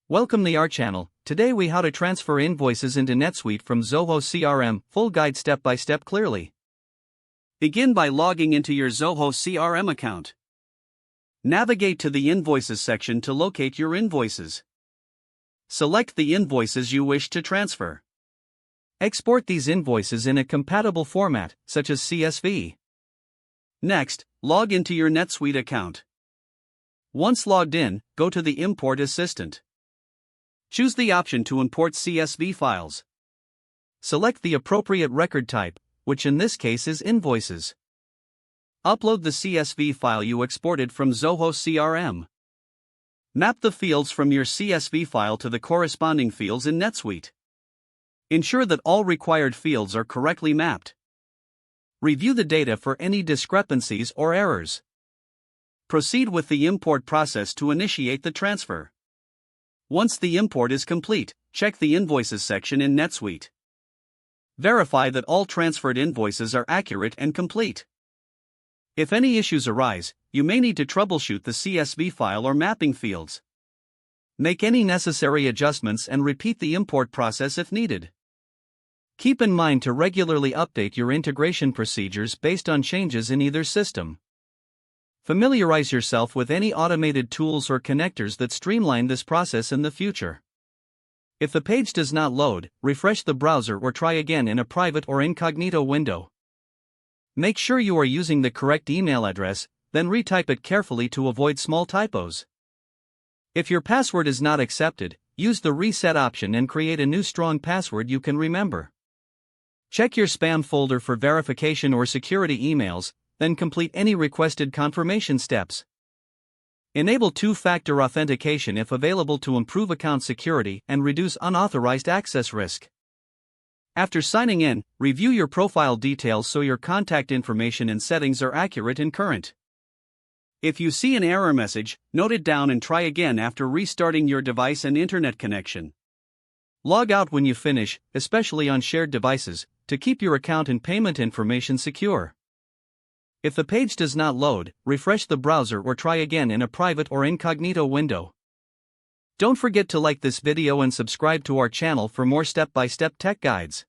Welcome to our channel. Today we how to transfer invoices into NetSuite from Zoho CRM, full guide step by step clearly. Begin by logging into your Zoho CRM account. Navigate to the Invoices section to locate your invoices. Select the invoices you wish to transfer. Export these invoices in a compatible format, such as CSV. Next, log into your NetSuite account. Once logged in, go to the Import Assistant. Choose the option to import CSV files. Select the appropriate record type, which in this case is invoices. Upload the CSV file you exported from Zoho CRM. Map the fields from your CSV file to the corresponding fields in NetSuite. Ensure that all required fields are correctly mapped. Review the data for any discrepancies or errors. Proceed with the import process to initiate the transfer. Once the import is complete, check the Invoices section in NetSuite. Verify that all transferred invoices are accurate and complete. If any issues arise, you may need to troubleshoot the CSV file or mapping fields. Make any necessary adjustments and repeat the import process if needed. Keep in mind to regularly update your integration procedures based on changes in either system. Familiarize yourself with any automated tools or connectors that streamline this process in the future. If the page does not load, refresh the browser or try again in a private or incognito window. Make sure you are using the correct email address, then retype it carefully to avoid small typos. If your password is not accepted, use the reset option and create a new strong password you can remember. Check your spam folder for verification or security emails, then complete any requested confirmation steps. Enable two-factor authentication if available to improve account security and reduce unauthorized access risk. After signing in, review your profile details so your contact information and settings are accurate and current. If you see an error message, note it down and try again after restarting your device and internet connection. Log out when you finish, especially on shared devices, to keep your account and payment information secure. If the page does not load, refresh the browser or try again in a private or incognito window. Don't forget to like this video and subscribe to our channel for more step-by-step tech guides.